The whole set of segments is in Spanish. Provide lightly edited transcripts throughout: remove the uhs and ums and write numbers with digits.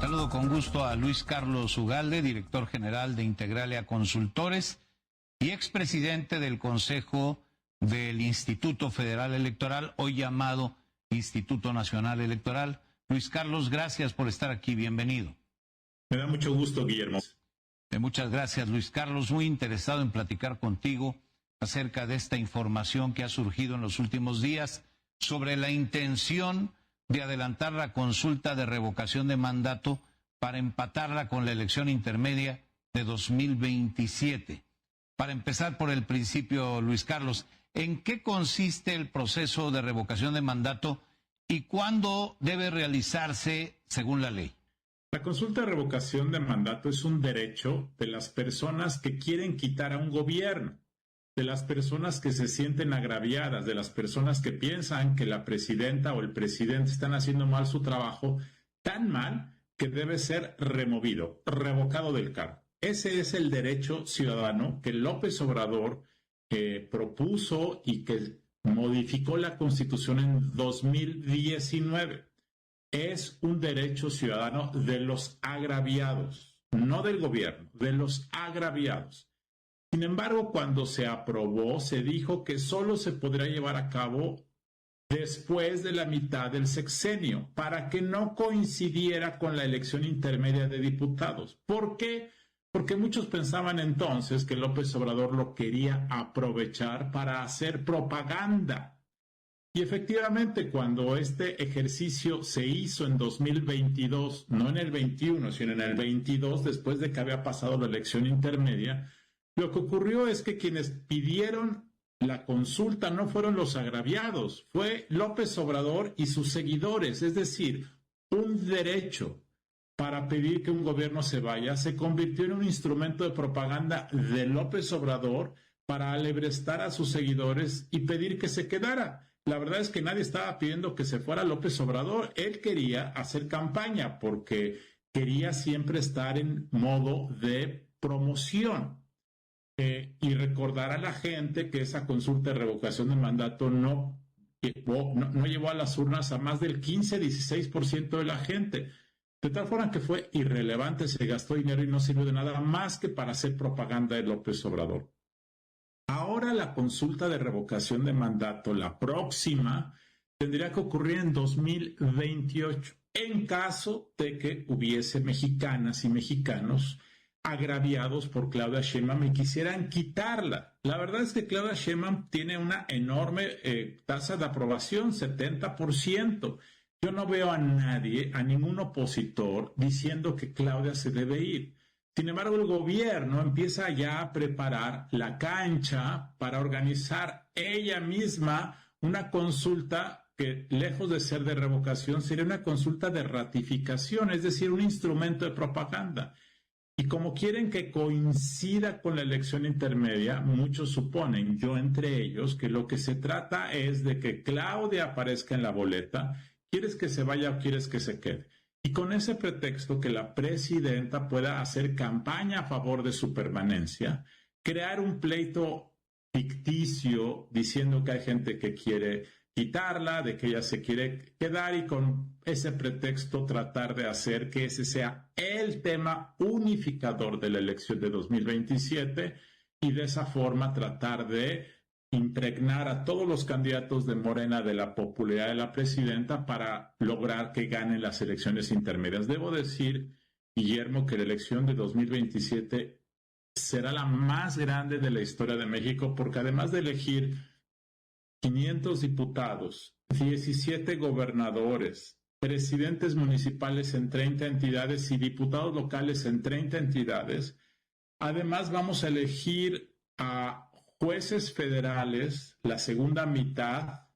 Saludo con gusto a Luis Carlos Ugalde, director general de Integralia Consultores y expresidente del Consejo del Instituto Federal Electoral, hoy llamado Instituto Nacional Electoral. Luis Carlos, gracias por estar aquí, bienvenido. Me da mucho gusto, Guillermo. Muchas gracias, Luis Carlos. Muy interesado en platicar contigo acerca de esta información que ha surgido en los últimos días sobre la intención de adelantar la consulta de revocación de mandato para empatarla con la elección intermedia de 2027. Para empezar por el principio, Luis Carlos, ¿en qué consiste el proceso de revocación de mandato y cuándo debe realizarse según la ley? La consulta de revocación de mandato es un derecho de las personas que quieren quitar a un gobierno, de las personas que se sienten agraviadas, de las personas que piensan que la presidenta o el presidente están haciendo mal su trabajo, tan mal que debe ser removido, revocado del cargo. Ese es el derecho ciudadano que López Obrador propuso y que modificó la Constitución en 2019. Es un derecho ciudadano de los agraviados, no del gobierno, de los agraviados. Sin embargo, cuando se aprobó, se dijo que solo se podrá llevar a cabo después de la mitad del sexenio, para que no coincidiera con la elección intermedia de diputados. ¿Por qué? Porque muchos pensaban entonces que López Obrador lo quería aprovechar para hacer propaganda. Y efectivamente, cuando este ejercicio se hizo en 2022, no en el 21, sino en el 22, después de que había pasado la elección intermedia, lo que ocurrió es que quienes pidieron la consulta no fueron los agraviados, fue López Obrador y sus seguidores, es decir, un derecho para pedir que un gobierno se vaya se convirtió en un instrumento de propaganda de López Obrador para alebrestar a sus seguidores y pedir que se quedara. La verdad es que nadie estaba pidiendo que se fuera López Obrador, él quería hacer campaña porque quería siempre estar en modo de promoción. Y recordar a la gente que esa consulta de revocación de mandato no llevó a las urnas a más del 15-16% de la gente. De tal forma que fue irrelevante, se gastó dinero y no sirvió de nada más que para hacer propaganda de López Obrador. Ahora la consulta de revocación de mandato, la próxima, tendría que ocurrir en 2028, en caso de que hubiese mexicanas y mexicanos agraviados por Claudia Sheinbaum y quisieran quitarla. La verdad es que Claudia Sheinbaum tiene una enorme tasa de aprobación, 70%. Yo no veo a nadie, a ningún opositor, diciendo que Claudia se debe ir. Sin embargo, el gobierno empieza ya a preparar la cancha para organizar ella misma una consulta que, lejos de ser de revocación, sería una consulta de ratificación, es decir, un instrumento de propaganda. Y como quieren que coincida con la elección intermedia, muchos suponen, yo entre ellos, que lo que se trata es de que Claudia aparezca en la boleta. ¿Quieres que se vaya o quieres que se quede? Y con ese pretexto que la presidenta pueda hacer campaña a favor de su permanencia, crear un pleito ficticio diciendo que hay gente que quiere quitarla, de que ella se quiere quedar y con ese pretexto tratar de hacer que ese sea el tema unificador de la elección de 2027 y de esa forma tratar de impregnar a todos los candidatos de Morena de la popularidad de la presidenta para lograr que ganen las elecciones intermedias. Debo decir, Guillermo, que la elección de 2027 será la más grande de la historia de México porque además de elegir 500 diputados, 17 gobernadores, presidentes municipales en 30 entidades y diputados locales en 30 entidades, además vamos a elegir a jueces federales, la segunda mitad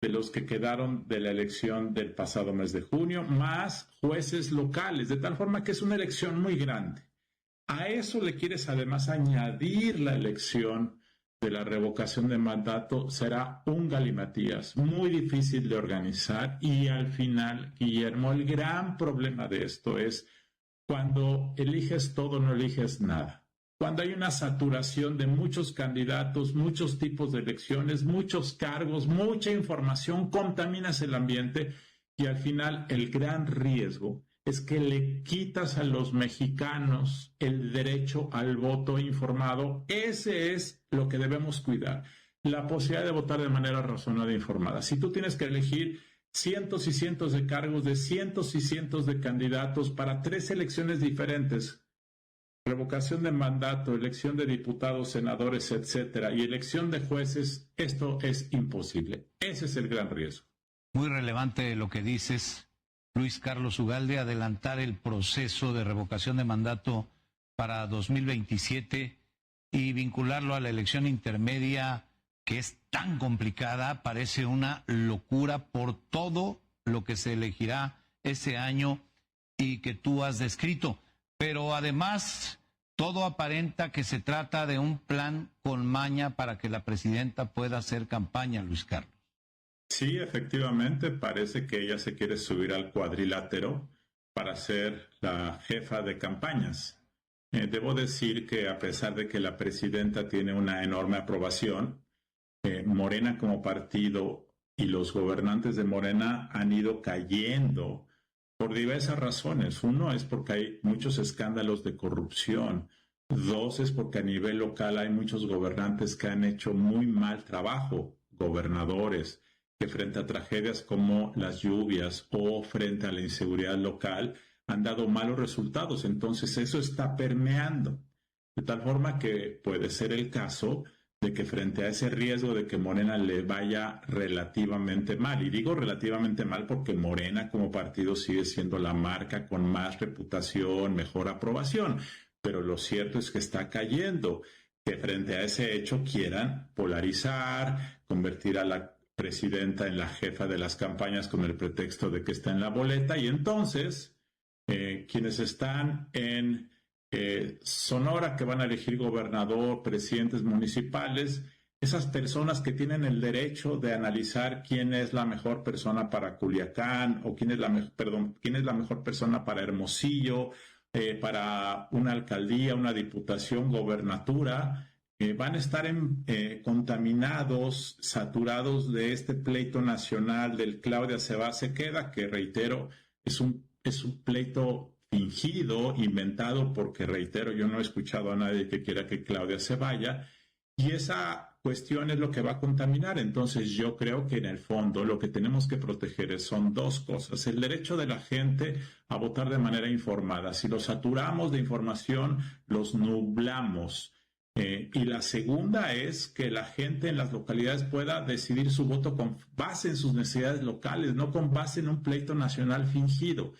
de los que quedaron de la elección del pasado mes de junio, más jueces locales, de tal forma que es una elección muy grande. A eso le quieres además añadir la elección de la revocación de mandato, será un galimatías muy difícil de organizar y al final, Guillermo, el gran problema de esto es cuando eliges todo, no eliges nada. Cuando hay una saturación de muchos candidatos, muchos tipos de elecciones, muchos cargos, mucha información, contaminas el ambiente y al final el gran riesgo es que le quitas a los mexicanos el derecho al voto informado. Ese es lo que debemos cuidar, la posibilidad de votar de manera razonada e informada. Si tú tienes que elegir cientos y cientos de cargos de cientos y cientos de candidatos para 3 elecciones diferentes, revocación de mandato, elección de diputados, senadores, etcétera, y elección de jueces, esto es imposible. Ese es el gran riesgo. Muy relevante lo que dices, Luis Carlos Ugalde, adelantar el proceso de revocación de mandato para 2027 y vincularlo a la elección intermedia, que es tan complicada, parece una locura por todo lo que se elegirá ese año y que tú has descrito. Pero además, todo aparenta que se trata de un plan con maña para que la presidenta pueda hacer campaña, Luis Carlos. Sí, efectivamente, parece que ella se quiere subir al cuadrilátero para ser la jefa de campañas. Debo decir que a pesar de que la presidenta tiene una enorme aprobación, Morena como partido y los gobernantes de Morena han ido cayendo por diversas razones. Uno es porque hay muchos escándalos de corrupción. 2 es porque a nivel local hay muchos gobernantes que han hecho muy mal trabajo, gobernadores, que frente a tragedias como las lluvias o frente a la inseguridad local han dado malos resultados. Entonces eso está permeando, de tal forma que puede ser el caso de que frente a ese riesgo de que Morena le vaya relativamente mal, y digo relativamente mal porque Morena como partido sigue siendo la marca con más reputación, mejor aprobación, pero lo cierto es que está cayendo, que frente a ese hecho quieran polarizar, convertir a la presidenta en la jefa de las campañas con el pretexto de que está en la boleta, y entonces quienes están en Sonora, que van a elegir gobernador, presidentes municipales, esas personas que tienen el derecho de analizar quién es la mejor persona para Culiacán o quién es la mejor persona para Hermosillo, para una alcaldía, una diputación, gobernatura, van a estar contaminados, saturados de este pleito nacional del Claudia se va, se queda, que reitero, es un pleito fingido, inventado, porque reitero, yo no he escuchado a nadie que quiera que Claudia se vaya, y esa cuestión es lo que va a contaminar. Entonces yo creo que en el fondo lo que tenemos que proteger son 2 cosas: el derecho de la gente a votar de manera informada. Si los saturamos de información, los nublamos. Y la segunda es que la gente en las localidades pueda decidir su voto con base en sus necesidades locales, no con base en un pleito nacional fingido.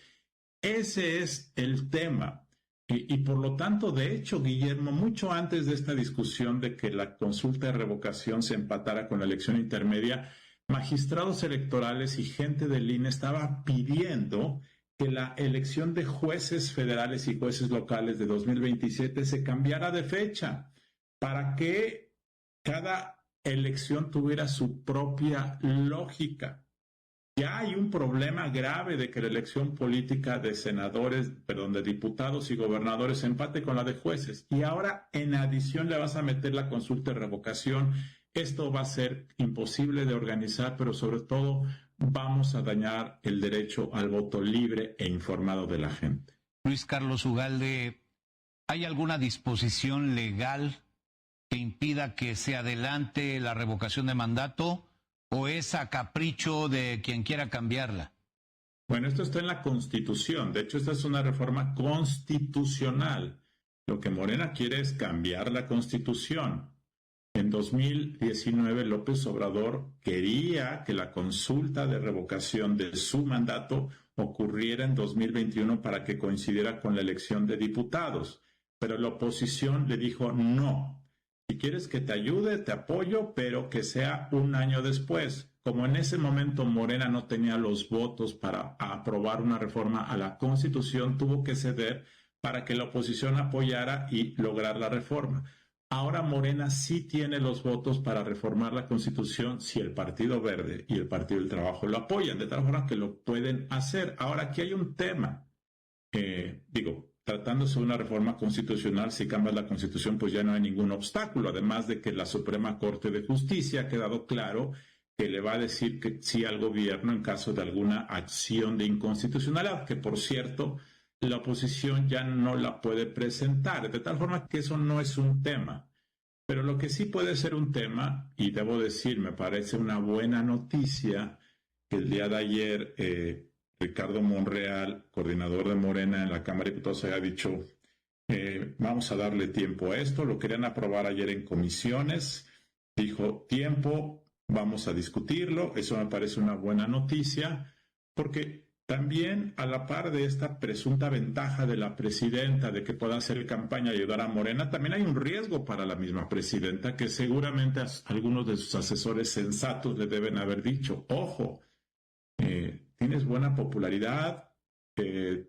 Ese es el tema. Y por lo tanto, de hecho, Guillermo, mucho antes de esta discusión de que la consulta de revocación se empatara con la elección intermedia, magistrados electorales y gente del INE estaba pidiendo que la elección de jueces federales y jueces locales de 2027 se cambiara de fecha para que cada elección tuviera su propia lógica. Ya hay un problema grave de que la elección política de de diputados y gobernadores empate con la de jueces. Y ahora, en adición, le vas a meter la consulta de revocación. Esto va a ser imposible de organizar, pero sobre todo vamos a dañar el derecho al voto libre e informado de la gente. Luis Carlos Ugalde, ¿hay alguna disposición legal que impida que se adelante la revocación de mandato? ¿O es a capricho de quien quiera cambiarla? Bueno, esto está en la Constitución. De hecho, esta es una reforma constitucional. Lo que Morena quiere es cambiar la Constitución. En 2019, López Obrador quería que la consulta de revocación de su mandato ocurriera en 2021 para que coincidiera con la elección de diputados. Pero la oposición le dijo no. Si quieres que te ayude, te apoyo, pero que sea un año después. Como en ese momento Morena no tenía los votos para aprobar una reforma a la Constitución, tuvo que ceder para que la oposición apoyara y lograr la reforma. Ahora Morena sí tiene los votos para reformar la Constitución si el Partido Verde y el Partido del Trabajo lo apoyan, de tal forma que lo pueden hacer. Ahora, aquí hay un tema. Tratándose de una reforma constitucional, si cambias la Constitución, pues ya no hay ningún obstáculo, además de que la Suprema Corte de Justicia ha quedado claro que le va a decir que sí al gobierno en caso de alguna acción de inconstitucionalidad, que por cierto, la oposición ya no la puede presentar, de tal forma que eso no es un tema. Pero lo que sí puede ser un tema, y debo decir, me parece una buena noticia, que el día de ayer Ricardo Monreal, coordinador de Morena en la Cámara de Diputados, haya dicho, vamos a darle tiempo a esto, lo querían aprobar ayer en comisiones, dijo tiempo, vamos a discutirlo, eso me parece una buena noticia, porque también a la par de esta presunta ventaja de la presidenta de que pueda hacer campaña y ayudar a Morena, también hay un riesgo para la misma presidenta que seguramente algunos de sus asesores sensatos le deben haber dicho, ojo, tienes buena popularidad,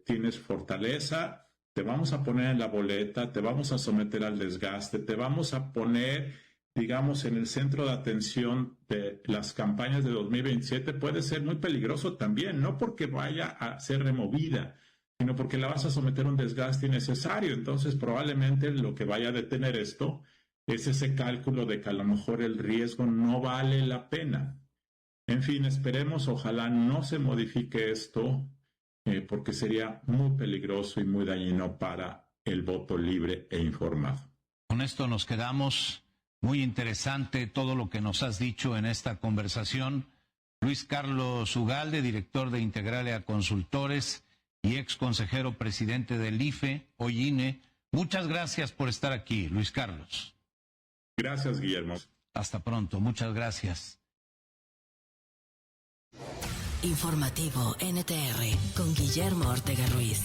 tienes fortaleza, te vamos a poner en la boleta, te vamos a someter al desgaste, te vamos a poner, digamos, en el centro de atención de las campañas de 2027, puede ser muy peligroso también, no porque vaya a ser removida, sino porque la vas a someter a un desgaste innecesario. Entonces, probablemente lo que vaya a detener esto es ese cálculo de que a lo mejor el riesgo no vale la pena. En fin, esperemos, ojalá no se modifique esto, porque sería muy peligroso y muy dañino para el voto libre e informado. Con esto nos quedamos. Muy interesante todo lo que nos has dicho en esta conversación. Luis Carlos Ugalde, director de Integralia Consultores y ex consejero presidente del IFE, hoy INE. Muchas gracias por estar aquí, Luis Carlos. Gracias, Guillermo. Hasta pronto, muchas gracias. Informativo NTR con Guillermo Ortega Ruiz.